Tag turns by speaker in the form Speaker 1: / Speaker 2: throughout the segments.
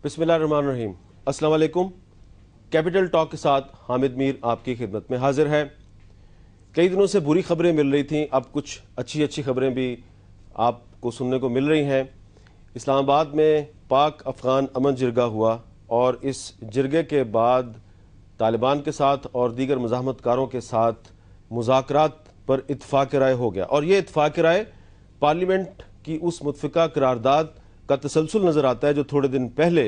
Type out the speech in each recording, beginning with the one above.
Speaker 1: بسم اللہ الرحمن الرحیم۔ السلام علیکم۔ کیپٹل ٹاک کے ساتھ حامد میر آپ کی خدمت میں حاضر ہے۔ کئی دنوں سے بری خبریں مل رہی تھیں، اب کچھ اچھی خبریں بھی آپ کو سننے کو مل رہی ہیں۔ اسلام آباد میں پاک افغان امن جرگہ ہوا اور اس جرگے کے بعد طالبان کے ساتھ اور دیگر مزاحمت کاروں کے ساتھ مذاکرات پر اتفاق رائے ہو گیا، اور یہ اتفاق رائے پارلیمنٹ کی اس متفقہ قرارداد کا تسلسل نظر آتا ہے جو تھوڑے دن پہلے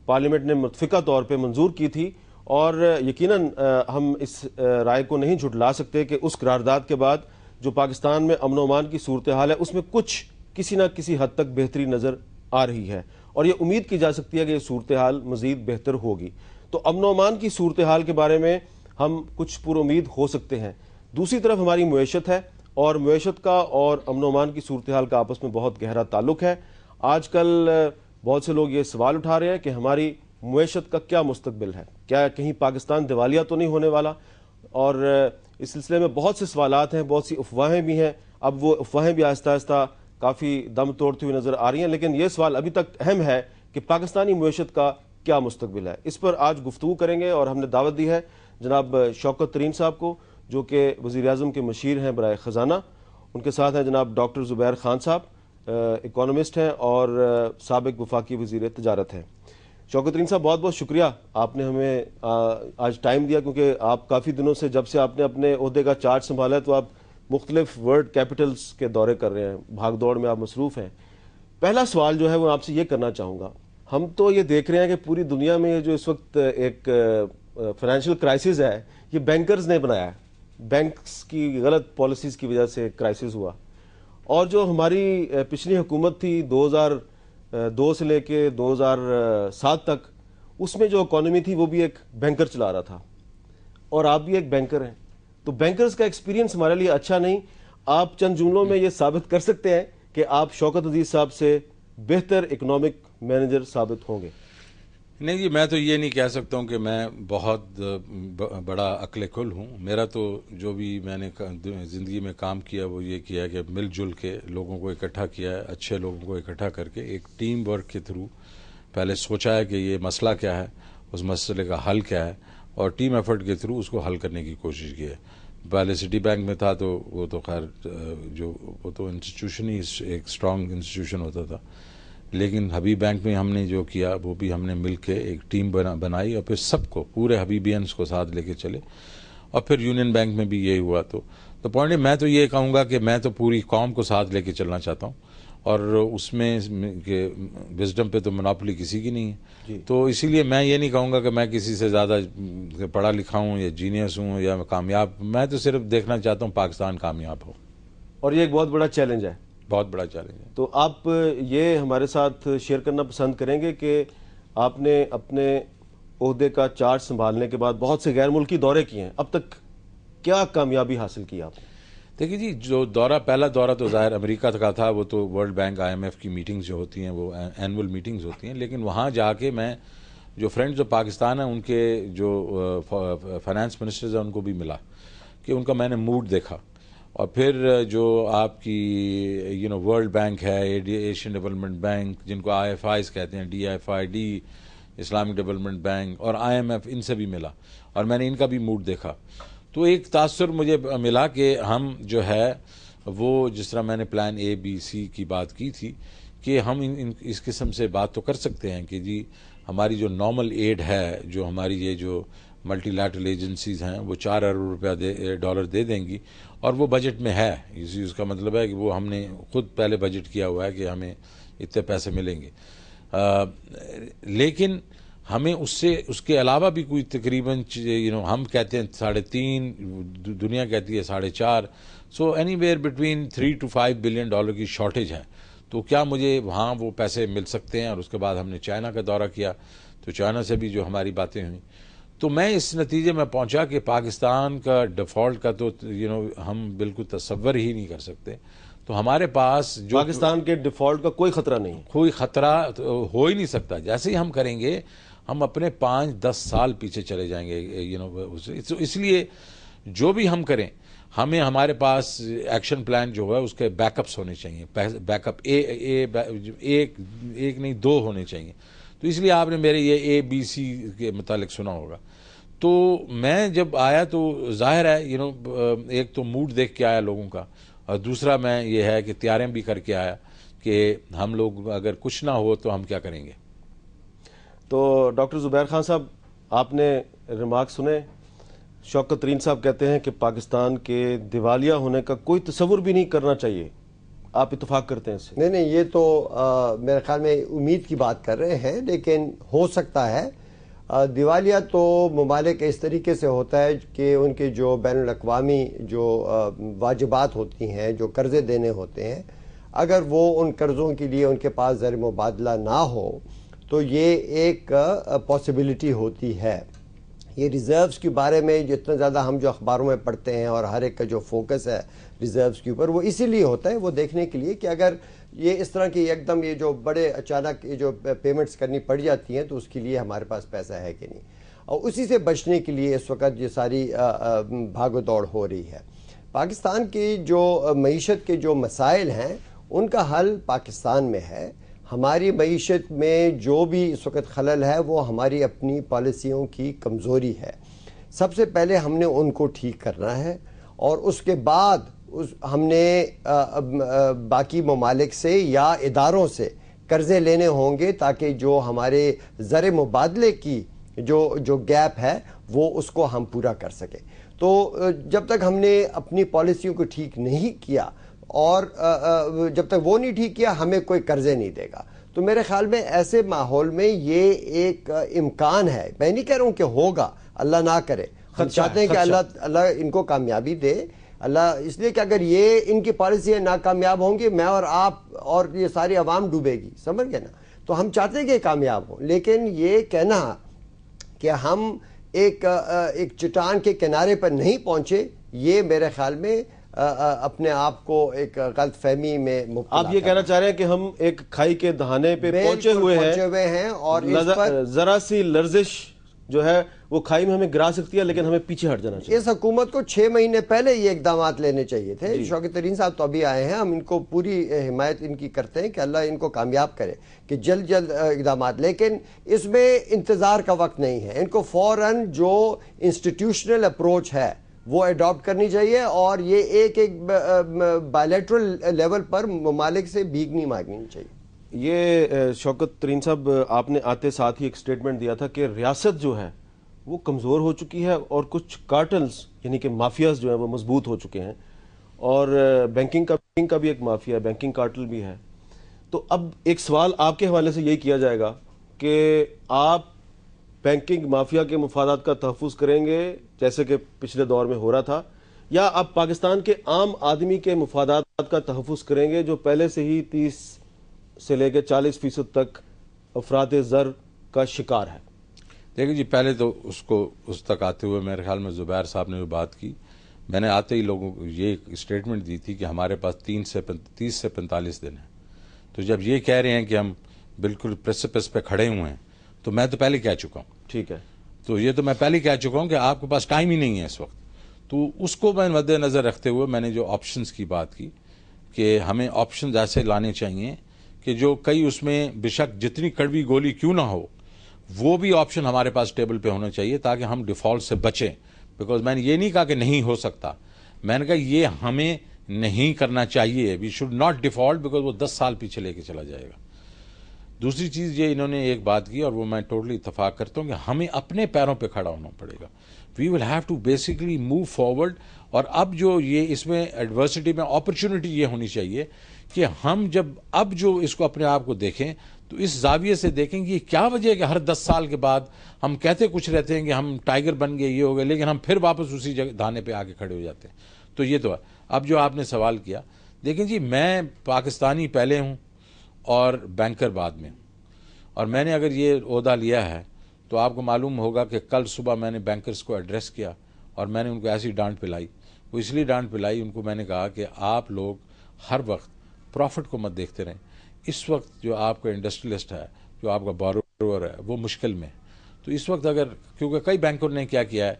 Speaker 1: پارلیمنٹ نے متفقہ طور پہ منظور کی تھی، اور یقیناً ہم اس رائے کو نہیں جھٹلا سکتے کہ اس قرارداد کے بعد جو پاکستان میں امن و امان کی صورتحال ہے اس میں کچھ کسی نہ کسی حد تک بہتری نظر آ رہی ہے، اور یہ امید کی جا سکتی ہے کہ یہ صورتحال مزید بہتر ہوگی۔ تو امن و امان کی صورتحال کے بارے میں ہم کچھ پر امید ہو سکتے ہیں۔ دوسری طرف ہماری معیشت ہے، اور معیشت کا اور امن و امان کی صورتحال کا آپس میں بہت گہرا تعلق ہے۔ آج کل بہت سے لوگ یہ سوال اٹھا رہے ہیں کہ ہماری معیشت کا کیا مستقبل ہے، کیا کہیں پاکستان دیوالیہ تو نہیں ہونے والا، اور اس سلسلے میں بہت سے سوالات ہیں، بہت سی افواہیں بھی ہیں۔ اب وہ افواہیں بھی آہستہ آہستہ کافی دم توڑتی ہوئی نظر آ رہی ہیں، لیکن یہ سوال ابھی تک اہم ہے کہ پاکستانی معیشت کا کیا مستقبل ہے۔ اس پر آج گفتگو کریں گے، اور ہم نے دعوت دی ہے جناب شوکت ترین صاحب کو، جو کہ وزیر اعظم کے مشیر ہیں برائے خزانہ۔ ان کے ساتھ ہیں جناب ڈاکٹر زبیر خان صاحب، اکانومسٹ ہیں اور سابق وفاقی وزیر تجارت ہیں۔ شوکت ترین صاحب، بہت بہت شکریہ، آپ نے ہمیں آج ٹائم دیا، کیونکہ آپ کافی دنوں سے جب سے آپ نے اپنے عہدے کا چارج سنبھالا ہے تو آپ مختلف ورلڈ کیپٹلز کے دورے کر رہے ہیں، بھاگ دوڑ میں آپ مصروف ہیں۔ پہلا سوال جو ہے وہ آپ سے یہ کرنا چاہوں گا، ہم تو یہ دیکھ رہے ہیں کہ پوری دنیا میں یہ جو اس وقت ایک فائنینشیل کرائسس ہے، یہ بینکرز نے بنایا ہے، بینکس کی غلط پالیسیز کی وجہ سے کرائسس ہوا، اور جو ہماری پچھلی حکومت تھی 2002 سے لے کے 2007 تک، اس میں جو اکانومی تھی وہ بھی ایک بینکر چلا رہا تھا، اور آپ بھی ایک بینکر ہیں، تو بینکرز کا ایکسپیرینس ہمارے لیے اچھا نہیں۔ آپ چند جملوں میں یہ ثابت کر سکتے ہیں کہ آپ شوکت عزیز صاحب سے بہتر اکنامک مینیجر ثابت ہوں گے؟
Speaker 2: نہیں جی، میں تو یہ نہیں کہہ سکتا ہوں کہ میں بہت بڑا عقل کل ہوں۔ میرا تو جو بھی میں نے زندگی میں کام کیا وہ یہ کیا ہے کہ مل جل کے لوگوں کو اکٹھا کیا ہے، اچھے لوگوں کو اکٹھا کر کے ایک ٹیم ورک کے تھرو پہلے سوچا ہے کہ یہ مسئلہ کیا ہے، اس مسئلے کا حل کیا ہے، اور ٹیم ایفرٹ کے تھرو اس کو حل کرنے کی کوشش کی ہے۔ پہلے سٹی بینک میں تھا تو وہ تو خیر وہ تو انسٹیٹیوشن ہی ایک اسٹرانگ انسٹیٹیوشن ہوتا تھا، لیکن حبیب بینک میں ہم نے جو کیا وہ بھی ہم نے مل کے ایک ٹیم بنائی، اور پھر سب کو پورے حبیبینس کو ساتھ لے کے چلے، اور پھر یونین بینک میں بھی یہی ہوا۔ تو پوائنٹ میں تو یہ کہوں گا کہ میں تو پوری قوم کو ساتھ لے کے چلنا چاہتا ہوں، اور اس میں کہ وزڈم پہ تو مناپلی کسی کی نہیں ہے، تو اسی لیے میں یہ نہیں کہوں گا کہ میں کسی سے زیادہ پڑھا لکھا ہوں یا جینیس ہوں یا کامیاب، میں تو صرف دیکھنا چاہتا ہوں پاکستان کامیاب ہو،
Speaker 1: اور یہ ایک بہت بڑا چیلنج ہے،
Speaker 2: بہت بڑا چیلنج ہے۔
Speaker 1: تو آپ یہ ہمارے ساتھ شیئر کرنا پسند کریں گے کہ آپ نے اپنے عہدے کا چارج سنبھالنے کے بعد بہت سے غیر ملکی دورے کیے ہیں، اب تک کیا کامیابی حاصل کی آپ نے؟
Speaker 2: دیکھیے جی، جو پہلا دورہ تو ظاہر امریکہ کا تھا، وہ تو ورلڈ بینک IMF کی میٹنگز جو ہوتی ہیں وہ اینول میٹنگز ہوتی ہیں، لیکن وہاں جا کے میں جو فرینڈز جو پاکستان ہیں ان کے جو فائنانس منسٹرز ہیں ان کو بھی ملا، کہ ان کا میں نے موڈ دیکھا، اور پھر جو آپ کی ورلڈ بینک ہے، ایشین ڈیولپمنٹ بینک جن کو IFIs کہتے ہیں، DFID اسلامک ڈیولپمنٹ بینک، اور IMF، ان سے بھی ملا، اور میں نے ان کا بھی موڈ دیکھا، تو ایک تاثر مجھے ملا کہ ہم جو ہے وہ جس طرح میں نے پلان ABC کی بات کی تھی کہ ہم اس قسم سے بات تو کر سکتے ہیں کہ جی ہماری جو نارمل ایڈ ہے، جو ہماری یہ جو ملٹی لیٹرل ایجنسیز ہیں وہ 4 ارب روپیہ ڈالر دے دیں گی، اور وہ بجٹ میں ہے، اس کا مطلب ہے کہ وہ ہم نے خود پہلے بجٹ کیا ہوا ہے کہ ہمیں اتنے پیسے ملیں گے، لیکن ہمیں اس کے علاوہ بھی کوئی تقریباً ہم کہتے ہیں 3.5، دنیا کہتی ہے 4.5، so any where between 3 to 5 billion dollar کی شارٹیج ہے، تو کیا مجھے وہاں وہ پیسے مل سکتے ہیں؟ اور اس کے بعد ہم نے چائنا کا دورہ کیا، تو چائنا سے بھی جو ہماری باتیں ہوئیں، تو میں اس نتیجے میں پہنچا کہ پاکستان کا ڈیفالٹ کا تو ہم بالکل تصور ہی نہیں کر سکتے، تو ہمارے پاس جو
Speaker 1: پاکستان کے ڈیفالٹ کا کوئی خطرہ نہیں،
Speaker 2: کوئی خطرہ ہو ہی نہیں سکتا، جیسے ہی ہم کریں گے ہم اپنے 5-10 سال پیچھے چلے جائیں گے، اس لیے جو بھی ہم کریں ہمیں ہمارے پاس ایکشن پلان جو ہے اس کے بیک اپس ہونے چاہیے، بیک اپ ایک نہیں 2 ہونے چاہیے، تو اس لیے آپ نے میرے یہ ABC کے متعلق سنا ہوگا. تو میں جب آیا تو ظاہر ہے ایک تو موڈ دیکھ کے آیا لوگوں کا, اور دوسرا میں یہ ہے کہ تیاریں بھی کر کے آیا کہ ہم لوگ اگر کچھ نہ ہو تو ہم کیا کریں گے.
Speaker 1: تو ڈاکٹر زبیر خان صاحب, آپ نے ریمارک سنے. شوکت ترین صاحب کہتے ہیں کہ پاکستان کے دیوالیہ ہونے کا کوئی تصور بھی نہیں کرنا چاہیے. آپ اتفاق کرتے ہیں اس سے؟
Speaker 3: نہیں, یہ تو میرے خیال میں امید کی بات کر رہے ہیں, لیکن ہو سکتا ہے. دیوالیہ تو ممالک اس طریقے سے ہوتا ہے کہ ان کے جو بین الاقوامی جو واجبات ہوتی ہیں, جو قرضے دینے ہوتے ہیں, اگر وہ ان قرضوں کے لیے ان کے پاس زر مبادلہ نہ ہو تو یہ ایک پاسبلٹی ہوتی ہے. یہ ریزروز کے بارے میں جتنا زیادہ ہم جو اخباروں میں پڑھتے ہیں اور ہر ایک کا جو فوکس ہے ریزروز کے اوپر, وہ اسی لیے ہوتا ہے, وہ دیکھنے کے لیے کہ اگر یہ اس طرح کی ایک دم یہ جو بڑے اچانک یہ جو پیمنٹس کرنی پڑ جاتی ہیں تو اس کے لیے ہمارے پاس پیسہ ہے کہ نہیں, اور اسی سے بچنے کے لیے اس وقت یہ ساری بھاگ و دوڑ ہو رہی ہے. پاکستان کی جو معیشت کے جو مسائل ہیں ان کا حل پاکستان میں ہے. ہماری معیشت میں جو بھی اس وقت خلل ہے وہ ہماری اپنی پالیسیوں کی کمزوری ہے. سب سے پہلے ہم نے ان کو ٹھیک کرنا ہے, اور اس کے بعد ہم نے باقی ممالک سے یا اداروں سے قرضے لینے ہوں گے تاکہ جو ہمارے زر مبادلے کی جو گیپ ہے وہ اس کو ہم پورا کر سکیں. تو جب تک ہم نے اپنی پالیسیوں کو ٹھیک نہیں کیا اور جب تک وہ نہیں ٹھیک کیا ہمیں کوئی قرضے نہیں دے گا. تو میرے خیال میں ایسے ماحول میں یہ ایک امکان ہے, میں نہیں کہہ رہا ہوں کہ ہوگا, اللہ نہ کرے, ہم چاہتے ہیں کہ اللہ ان کو کامیابی دے, اللہ, اس لیے کہ اگر یہ ان کی پالیسیاں ناکامیاب ہوں گی میں اور آپ اور یہ ساری عوام ڈوبے گی, سمجھ گئے نا. تو ہم چاہتے ہیں کہ یہ کامیاب ہوں, لیکن یہ کہنا کہ ہم ایک چٹان کے کنارے پر نہیں پہنچے, یہ میرے خیال میں اپنے آپ کو ایک غلط فہمی میں مبتلا.
Speaker 1: آپ یہ کہنا چاہ رہے ہیں کہ ہم ایک کھائی کے دہانے پہ پہنچے ہوئے ہیں
Speaker 3: اور اس پر
Speaker 1: ذرا سی لرزش جو ہے وہ کھائی میں ہمیں گرا سکتی ہے, لیکن ہمیں پیچھے ہٹ جانا چاہیے.
Speaker 3: اس حکومت کو 6 مہینے پہلے یہ اقدامات لینے چاہیے تھے. شوکت ترین صاحب تو ابھی آئے ہیں, ہم ان کو پوری حمایت ان کی کرتے ہیں کہ اللہ ان کو کامیاب کرے کہ جلد اقدامات, لیکن اس میں انتظار کا وقت نہیں ہے. ان کو فوراً جو انسٹیٹیوشنل اپروچ ہے وہ اڈاپٹ کرنی چاہیے, اور یہ ایک بائیلیٹرل لیول پر ممالک سے بھیک نہیں مانگنی چاہیے.
Speaker 1: یہ شوکت ترین صاحب, آپ نے آتے ساتھ ہی ایک سٹیٹمنٹ دیا تھا کہ ریاست جو ہے وہ کمزور ہو چکی ہے اور کچھ کارٹلز یعنی کہ مافیاز جو ہیں وہ مضبوط ہو چکے ہیں, اور بینکنگ کا بھی ایک مافیا ہے, بینکنگ کارٹل بھی ہے. تو اب ایک سوال آپ کے حوالے سے یہی کیا جائے گا کہ آپ بینکنگ مافیا کے مفادات کا تحفظ کریں گے جیسے کہ پچھلے دور میں ہو رہا تھا, یا آپ پاکستان کے عام آدمی کے مفادات کا تحفظ کریں گے جو پہلے سے ہی 30 سے لے کے 40% تک افراط زر کا شکار ہے؟
Speaker 2: دیکھیں جی, پہلے تو اس تک آتے ہوئے میرے خیال میں زبیر صاحب نے جو بات کی, میں نے آتے ہی لوگوں کو یہ اسٹیٹمنٹ دی تھی کہ ہمارے پاس 30 سے 45 دن ہیں. تو جب یہ کہہ رہے ہیں کہ ہم بالکل پریسپس پہ کھڑے ہوئے ہیں تو میں تو پہلے کہہ چکا ہوں.
Speaker 1: ٹھیک ہے,
Speaker 2: تو یہ تو میں پہلے کہہ چکا ہوں کہ آپ کے پاس ٹائم ہی نہیں ہے اس وقت. تو اس کو میں مد نظر رکھتے ہوئے میں نے جو آپشنز کی بات کی کہ ہمیں آپشنز ایسے لانے چاہیے کہ جو کئی اس میں بشک جتنی کڑوی گولی کیوں نہ ہو وہ بھی آپشن ہمارے پاس ٹیبل پہ ہونا چاہیے تاکہ ہم ڈیفالٹ سے بچیں. بیکاز میں نے یہ نہیں کہا کہ نہیں ہو سکتا, میں نے کہا یہ ہمیں نہیں کرنا چاہیے. We should not default because وہ 10 سال پیچھے لے کے چلا جائے گا. دوسری چیز یہ انہوں نے ایک بات کی اور وہ میں ٹوٹلی اتفاق کرتا ہوں کہ ہمیں اپنے پیروں پہ کھڑا ہونا پڑے گا. We will have to basically move forward. اور اب جو یہ اس میں ایڈورسٹی میں اپرچونٹی یہ ہونی چاہیے کہ ہم جب اب جو اس کو اپنے آپ کو دیکھیں تو اس زاویے سے دیکھیں کہ یہ کیا وجہ ہے کہ ہر 10 سال کے بعد ہم کہتے کچھ رہتے ہیں کہ ہم ٹائیگر بن گئے, یہ ہو گئے, لیکن ہم پھر واپس اسی دھانے پہ آگے کھڑے ہو جاتے ہیں. تو یہ تو ہے. اب جو آپ نے سوال کیا, دیکھیں جی میں پاکستانی پہلے ہوں اور بینکر بعد میں ہوں, اور میں نے اگر یہ عہدہ لیا ہے تو آپ کو معلوم ہوگا کہ کل صبح میں نے بینکرز کو ایڈریس کیا اور میں نے ان کو ایسی ڈانٹ پلائی. وہ اس لیے ڈانٹ پلائی, ان کو میں نے کہا کہ آپ لوگ ہر وقت پروفٹ کو مت دیکھتے رہیں. اس وقت جو آپ کا انڈسٹریلسٹ ہے, جو آپ کا بورور ہے, وہ مشکل میں. تو اس وقت اگر کیونکہ کئی بینکوں نے کیا ہے